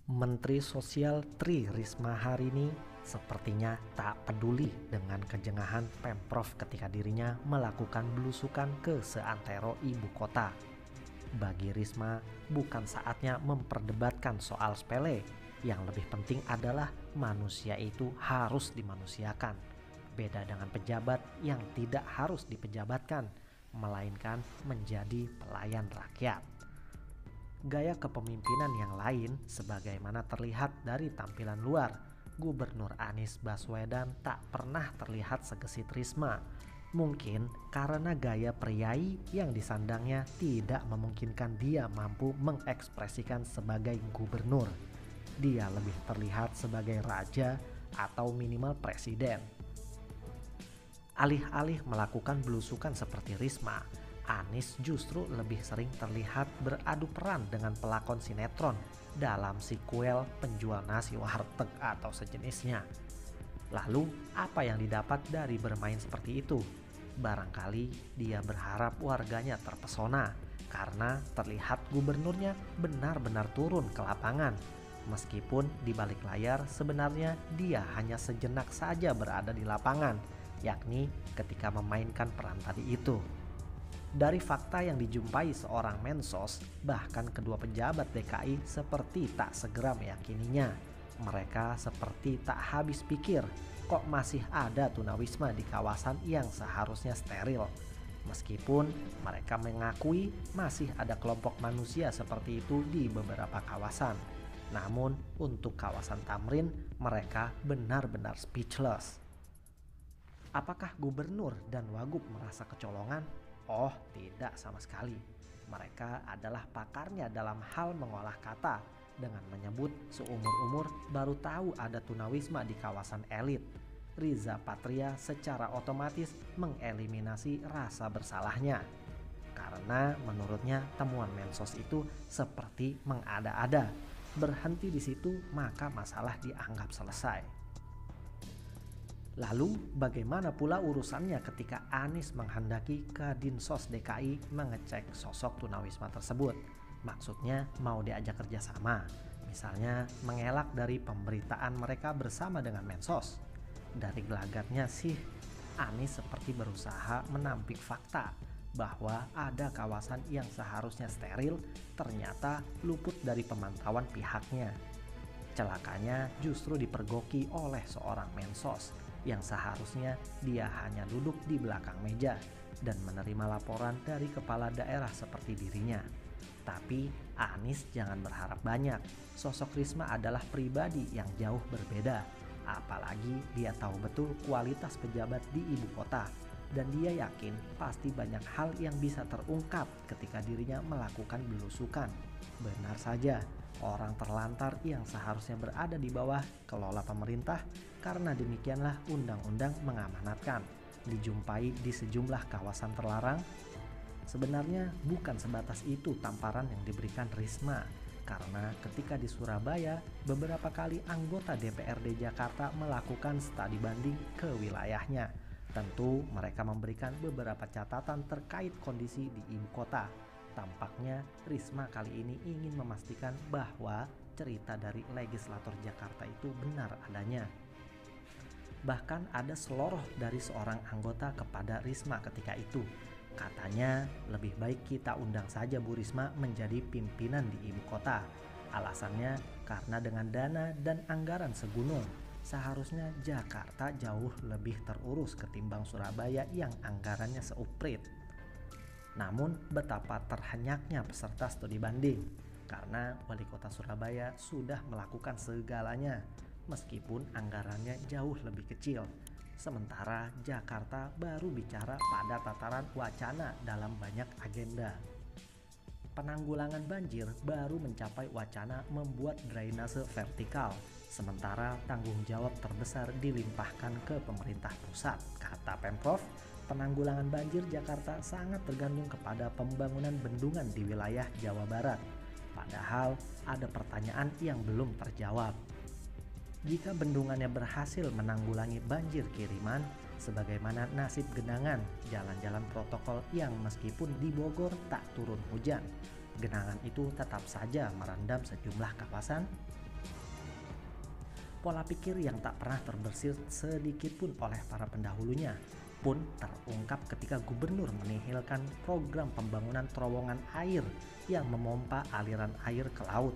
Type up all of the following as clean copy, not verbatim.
Menteri Sosial Tri Risma hari ini sepertinya tak peduli dengan kejengahan Pemprov ketika dirinya melakukan belusukan ke seantero ibu kota. Bagi Risma, bukan saatnya memperdebatkan soal sepele. Yang lebih penting adalah manusia itu harus dimanusiakan. Beda dengan pejabat yang tidak harus dipejabatkan, melainkan menjadi pelayan rakyat. Gaya kepemimpinan yang lain sebagaimana terlihat dari tampilan luar, Gubernur Anies Baswedan tak pernah terlihat segesit Risma. Mungkin karena gaya priai yang disandangnya tidak memungkinkan dia mampu mengekspresikan sebagai gubernur. Dia lebih terlihat sebagai raja atau minimal presiden. Alih-alih melakukan belusukan seperti Risma, Anies justru lebih sering terlihat beradu peran dengan pelakon sinetron dalam sequel penjual nasi warteg atau sejenisnya. Lalu, apa yang didapat dari bermain seperti itu? Barangkali dia berharap warganya terpesona karena terlihat gubernurnya benar-benar turun ke lapangan. Meskipun di balik layar sebenarnya dia hanya sejenak saja berada di lapangan, yakni ketika memainkan peran tadi itu. Dari fakta yang dijumpai seorang mensos, bahkan kedua pejabat DKI seperti tak segera meyakininya. Mereka seperti tak habis pikir, kok masih ada tunawisma di kawasan yang seharusnya steril. Meskipun mereka mengakui masih ada kelompok manusia seperti itu di beberapa kawasan. Namun untuk kawasan Tamrin, mereka benar-benar speechless. Apakah gubernur dan wagub merasa kecolongan? Oh, tidak sama sekali. Mereka adalah pakarnya dalam hal mengolah kata. Dengan menyebut seumur-umur baru tahu ada tunawisma di kawasan elit. Riza Patria secara otomatis mengeliminasi rasa bersalahnya. Karena menurutnya temuan mensos itu seperti mengada-ada. Berhenti di situ maka masalah dianggap selesai. Lalu bagaimana pula urusannya ketika Anies menghendaki Kadinsos DKI mengecek sosok tunawisma tersebut? Maksudnya mau diajak kerjasama, misalnya mengelak dari pemberitaan mereka bersama dengan Mensos. Dari gelagatnya sih, Anies seperti berusaha menampik fakta bahwa ada kawasan yang seharusnya steril ternyata luput dari pemantauan pihaknya. Celakanya justru dipergoki oleh seorang Mensos yang seharusnya dia hanya duduk di belakang meja dan menerima laporan dari kepala daerah seperti dirinya. Tapi Anies jangan berharap banyak. Sosok Risma adalah pribadi yang jauh berbeda. Apalagi dia tahu betul kualitas pejabat di ibu kota. Dan dia yakin pasti banyak hal yang bisa terungkap ketika dirinya melakukan belusukan. Benar saja, orang terlantar yang seharusnya berada di bawah kelola pemerintah karena demikianlah undang-undang mengamanatkan. Dijumpai di sejumlah kawasan terlarang. Sebenarnya bukan sebatas itu tamparan yang diberikan Risma. Karena ketika di Surabaya, beberapa kali anggota DPRD Jakarta melakukan studi banding ke wilayahnya. Tentu mereka memberikan beberapa catatan terkait kondisi di ibu kota. Tampaknya Risma kali ini ingin memastikan bahwa cerita dari legislator Jakarta itu benar adanya. Bahkan ada seloroh dari seorang anggota kepada Risma ketika itu. Katanya lebih baik kita undang saja Bu Risma menjadi pimpinan di ibu kota. Alasannya karena dengan dana dan anggaran segunung, seharusnya Jakarta jauh lebih terurus ketimbang Surabaya yang anggarannya seuprit. Namun betapa terhenyaknya peserta studi banding karena wali kota Surabaya sudah melakukan segalanya meskipun anggarannya jauh lebih kecil. Sementara Jakarta baru bicara pada tataran wacana dalam banyak agenda. Penanggulangan banjir baru mencapai wacana membuat drainase vertikal, sementara tanggung jawab terbesar dilimpahkan ke pemerintah pusat. Kata Pemprov, penanggulangan banjir Jakarta sangat tergantung kepada pembangunan bendungan di wilayah Jawa Barat. Padahal ada pertanyaan yang belum terjawab. Jika bendungannya berhasil menanggulangi banjir kiriman, sebagaimana nasib genangan jalan-jalan protokol yang meskipun di Bogor tak turun hujan, genangan itu tetap saja merendam sejumlah kawasan? Pola pikir yang tak pernah terbersih sedikit pun oleh para pendahulunya pun terungkap ketika gubernur menihilkan program pembangunan terowongan air yang memompa aliran air ke laut.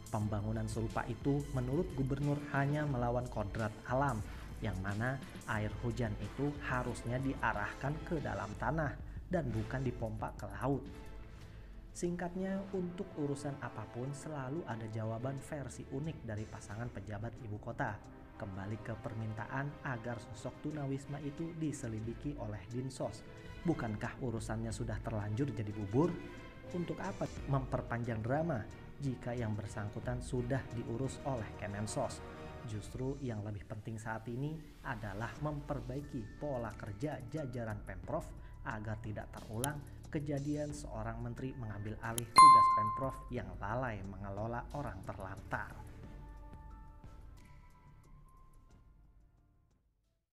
Pembangunan serupa itu menurut gubernur hanya melawan kodrat alam, yang mana air hujan itu harusnya diarahkan ke dalam tanah dan bukan dipompa ke laut. Singkatnya, untuk urusan apapun selalu ada jawaban versi unik dari pasangan pejabat ibu kota. Kembali ke permintaan agar sosok tunawisma itu diselidiki oleh Dinsos. Bukankah urusannya sudah terlanjur jadi bubur? Untuk apa memperpanjang drama jika yang bersangkutan sudah diurus oleh Kemensos? Justru yang lebih penting saat ini adalah memperbaiki pola kerja jajaran Pemprov agar tidak terulang kejadian seorang menteri mengambil alih tugas Pemprov yang lalai mengelola orang terlantar.